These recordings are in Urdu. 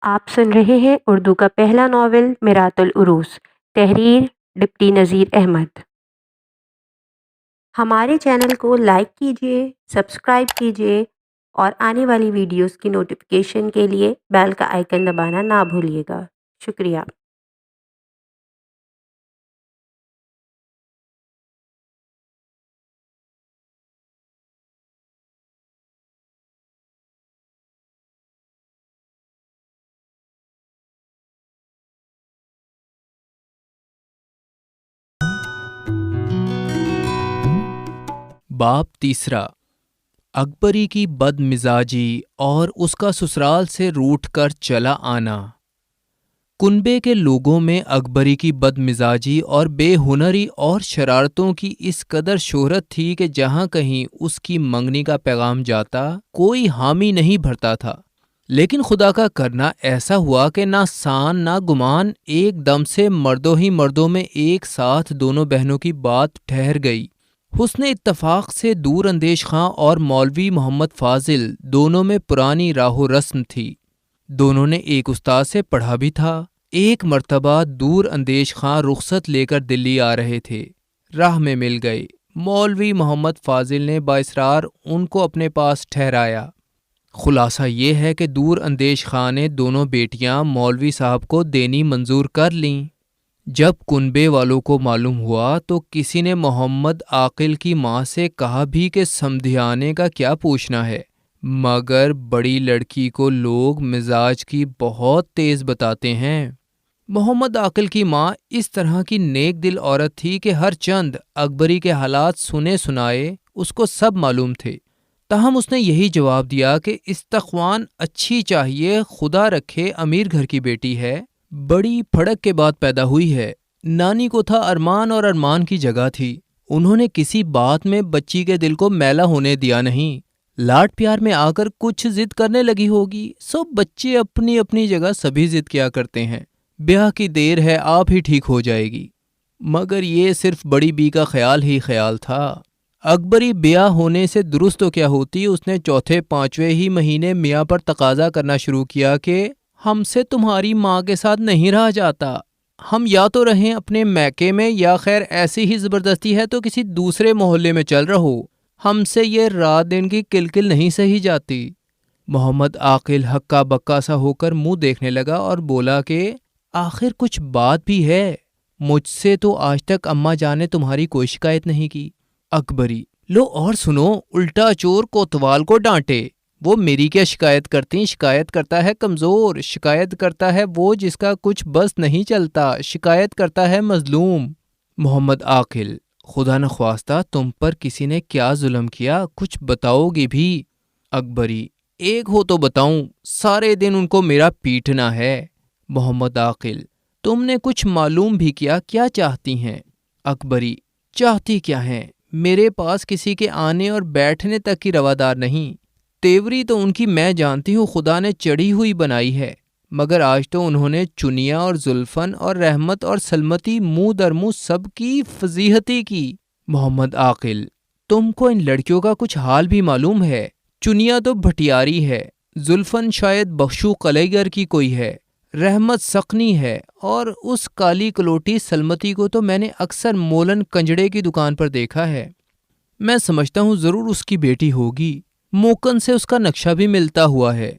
آپ سن رہے ہیں اردو کا پہلا ناول میرات العروس، تحریر ڈپٹی نذیر احمد۔ ہمارے چینل کو لائک کیجیے، سبسکرائب کیجیے اور آنے والی ویڈیوز کی نوٹیفیکیشن کے لیے بیل کا آئیکن دبانا نہ بھولیے گا۔ شکریہ۔ باب تیسرا، اکبری کی بد مزاجی اور اس کا سسرال سے روٹھ کر چلا آنا۔ کنبے کے لوگوں میں اکبری کی بد مزاجی اور بے ہنری اور شرارتوں کی اس قدر شہرت تھی کہ جہاں کہیں اس کی منگنی کا پیغام جاتا کوئی حامی نہیں بھرتا تھا، لیکن خدا کا کرنا ایسا ہوا کہ نہ سان نہ گمان، ایک دم سے مردوں ہی مردوں میں ایک ساتھ دونوں بہنوں کی بات ٹھہر گئی۔ حسن اتفاق سے دور اندیش خاں اور مولوی محمد فاضل دونوں میں پرانی راہ و رسم تھی۔ دونوں نے ایک استاد سے پڑھا بھی تھا۔ ایک مرتبہ دور اندیش خاں رخصت لے کر دلی آ رہے تھے، راہ میں مل گئے۔ مولوی محمد فاضل نے بااصرار ان کو اپنے پاس ٹھہرایا۔ خلاصہ یہ ہے کہ دور اندیش خاں نے دونوں بیٹیاں مولوی صاحب کو دینی منظور کر لیں۔ جب کنبے والوں کو معلوم ہوا تو کسی نے محمد عاقل کی ماں سے کہا بھی کہ سمدھیانے کا کیا پوچھنا ہے، مگر بڑی لڑکی کو لوگ مزاج کی بہت تیز بتاتے ہیں۔ محمد عاقل کی ماں اس طرح کی نیک دل عورت تھی کہ ہر چند اکبری کے حالات سنے سنائے اس کو سب معلوم تھے، تاہم اس نے یہی جواب دیا کہ استخوان اچھی چاہیے، خدا رکھے امیر گھر کی بیٹی ہے، بڑی پھڑک کے بعد پیدا ہوئی ہے۔ نانی کو تھا ارمان اور ارمان کی جگہ تھی، انہوں نے کسی بات میں بچی کے دل کو میلا ہونے دیا نہیں۔ لاڈ پیار میں آ کر کچھ ضد کرنے لگی ہوگی، سو بچے اپنی اپنی جگہ سبھی ضد کیا کرتے ہیں، بیاہ کی دیر ہے، آپ ہی ٹھیک ہو جائے گی۔ مگر یہ صرف بڑی بی کا خیال ہی خیال تھا۔ اکبری بیاہ ہونے سے درست تو کیا ہوتی، اس نے چوتھے پانچویں ہی مہینے میاں پر تقاضا کرنا شروع کیا کہ ہم سے تمہاری ماں کے ساتھ نہیں رہا جاتا، ہم یا تو رہیں اپنے میکے میں یا خیر ایسی ہی زبردستی ہے تو کسی دوسرے محلے میں چل رہو، ہم سے یہ رات دن کی کلکل نہیں سہی جاتی۔ محمد عاقل ہکا بکا سا ہو کر منہ دیکھنے لگا اور بولا کہ آخر کچھ بات بھی ہے، مجھ سے تو آج تک اماں جان نے تمہاری کوئی شکایت نہیں کی۔ اکبری: لو اور سنو، الٹا چور کوتوال کو ڈانٹے، وہ میری کیا شکایت کرتی، شکایت کرتا ہے کمزور، شکایت کرتا ہے وہ جس کا کچھ بس نہیں چلتا، شکایت کرتا ہے مظلوم۔ محمد عاقل: خدا نخواستہ تم پر کسی نے کیا ظلم کیا، کچھ بتاؤ گی بھی؟ اکبری: ایک ہو تو بتاؤں، سارے دن ان کو میرا پیٹنا ہے۔ محمد عاقل: تم نے کچھ معلوم بھی کیا چاہتی ہیں؟ اکبری: چاہتی کیا ہیں، میرے پاس کسی کے آنے اور بیٹھنے تک کی روادار نہیں، تیوری تو ان کی میں جانتی ہوں خدا نے چڑھی ہوئی بنائی ہے، مگر آج تو انہوں نے چنیا اور زلفن اور رحمت اور سلمتی منہ در منہ سب کی فضیحتی کی۔ محمد عاقل: تم کو ان لڑکیوں کا کچھ حال بھی معلوم ہے؟ چنیا تو بھٹیاری ہے، زلفن شاید بخشو قلیگر کی کوئی ہے، رحمت سقنی ہے، اور اس کالی کلوٹی سلمتی کو تو میں نے اکثر مولن کنجڑے کی دکان پر دیکھا ہے، میں سمجھتا ہوں ضرور اس کی بیٹی ہوگی، موکن سے اس کا نقشہ بھی ملتا ہوا ہے۔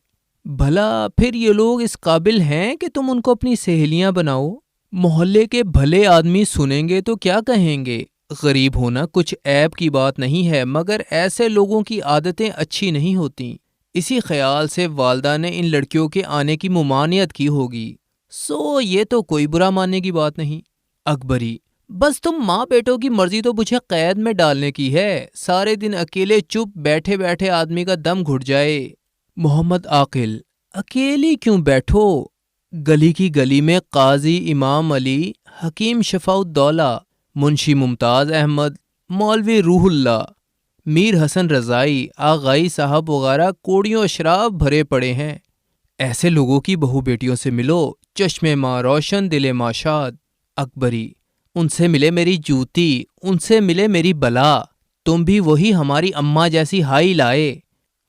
بھلا پھر یہ لوگ اس قابل ہیں کہ تم ان کو اپنی سہیلیاں بناؤ؟ محلے کے بھلے آدمی سنیں گے تو کیا کہیں گے؟ غریب ہونا کچھ عیب کی بات نہیں ہے، مگر ایسے لوگوں کی عادتیں اچھی نہیں ہوتیں۔ اسی خیال سے والدہ نے ان لڑکیوں کے آنے کی ممانعت کی ہوگی، سو یہ تو کوئی برا ماننے کی بات نہیں۔ اکبری: بس تم ماں بیٹوں کی مرضی تو مجھے قید میں ڈالنے کی ہے، سارے دن اکیلے چپ بیٹھے بیٹھے آدمی کا دم گھٹ جائے۔ محمد عاقل: اکیلی کیوں بیٹھو، گلی کی گلی میں قاضی امام علی، حکیم شفاء الدولہ، منشی ممتاز احمد، مولوی روح اللہ، میر حسن رضائی، آغائی صاحب وغیرہ کوڑیوں شراب بھرے پڑے ہیں، ایسے لوگوں کی بہو بیٹیوں سے ملو، چشم ماں روشن دل ماں شاد۔ اکبری: ان سے ملے میری جوتی، ان سے ملے میری بلا، تم بھی وہی ہماری اماں جیسی ہائی لائے۔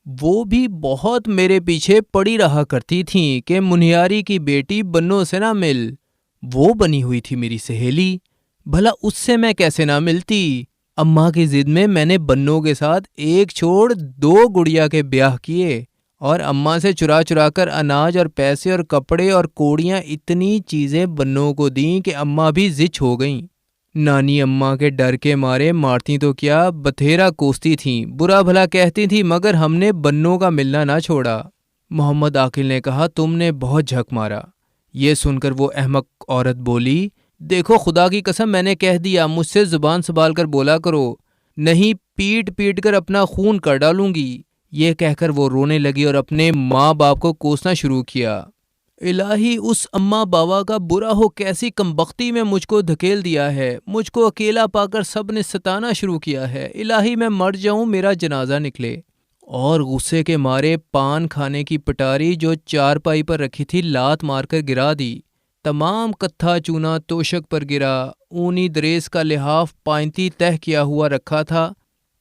وہ بھی بہت میرے پیچھے پڑی رہا کرتی تھیں کہ منہیاری کی بیٹی بنوں سے نہ مل۔ وہ بنی ہوئی تھی میری سہیلی، بھلا اس سے میں کیسے نہ ملتی؟ اماں کی ضد میں میں نے بنوں کے ساتھ ایک چھوڑ 2 گڑیا کے بیاہ کیے، اور اماں سے چرا چرا کر اناج اور پیسے اور کپڑے اور کوڑیاں اتنی چیزیں بنوں کو دیں کہ اماں بھی زچ ہو گئیں۔ نانی اماں کے ڈر کے مارے مارتی تو کیا بتھیرا کوستی تھیں، برا بھلا کہتی تھیں، مگر ہم نے بنوں کا ملنا نہ چھوڑا۔ محمد عاقل نے کہا، تم نے بہت جھک مارا۔ یہ سن کر وہ احمق عورت بولی، دیکھو خدا کی قسم میں نے کہہ دیا، مجھ سے زبان سنبھال کر بولا کرو، نہیں پیٹ پیٹ کر اپنا خون کر ڈالوں گی۔ یہ کہہ کر وہ رونے لگی اور اپنے ماں باپ کو کوسنا شروع کیا۔ الہی اس اماں باوا کا برا ہو، کیسی کمبختی میں مجھ کو دھکیل دیا ہے، مجھ کو اکیلا پا کر سب نے ستانا شروع کیا ہے، الہی میں مر جاؤں میرا جنازہ نکلے۔ اور غصے کے مارے پان کھانے کی پٹاری جو چارپائی پر رکھی تھی لات مار کر گرا دی، تمام کتھا چونا توشک پر گرا، اونی دریس کا لحاف پائنتی تہ کیا ہوا رکھا تھا،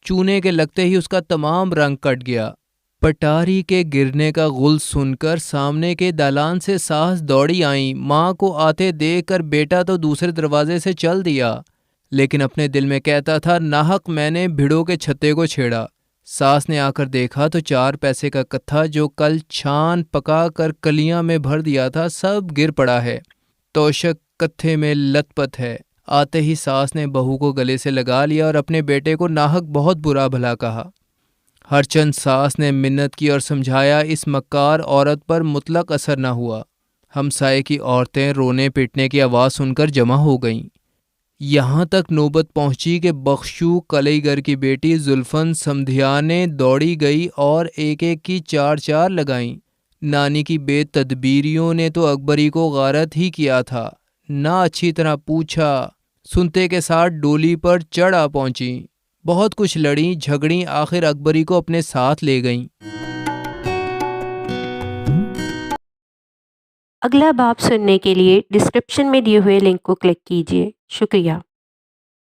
چونے کے لگتے ہی اس کا تمام رنگ کٹ گیا۔ پٹاری کے گرنے کا غل سن کر سامنے کے دالان سے ساس دوڑی آئیں، ماں کو آتے دیکھ کر بیٹا تو دوسرے دروازے سے چل دیا، لیکن اپنے دل میں کہتا تھا ناحق میں نے بھیڑوں کے چھتے کو چھیڑا۔ ساس نے آ کر دیکھا تو 4 پیسے کا کتھا جو کل چھان پکا کر کلیاں میں بھر دیا تھا سب گر پڑا ہے، توشک کتھے میں لت پت ہے۔ آتے ہی ساس نے بہو کو گلے سے لگا لیا اور اپنے بیٹے کو ناحق بہت برا بھلا کہا۔ ہر چند ساس نے منت کی اور سمجھایا، اس مکار عورت پر مطلق اثر نہ ہوا۔ ہمسائے کی عورتیں رونے پیٹنے کی آواز سن کر جمع ہو گئیں۔ یہاں تک نوبت پہنچی کہ بخشو کلئی گر کی بیٹی زلفن سمدھیانے دوڑی گئی اور ایک ایک کی 4 لگائیں۔ نانی کی بے تدبیریوں نے تو اکبری کو غارت ہی کیا تھا، نہ اچھی طرح پوچھا، سنتے کے ساتھ ڈولی پر چڑھ آ پہنچیں، بہت کچھ لڑیں جھگڑیں، آخر اکبری کو اپنے ساتھ لے گئیں۔ اگلا باب سننے کے لیے ڈسکرپشن میں دیے ہوئے لنک کو کلک کیجیے۔ شکریہ۔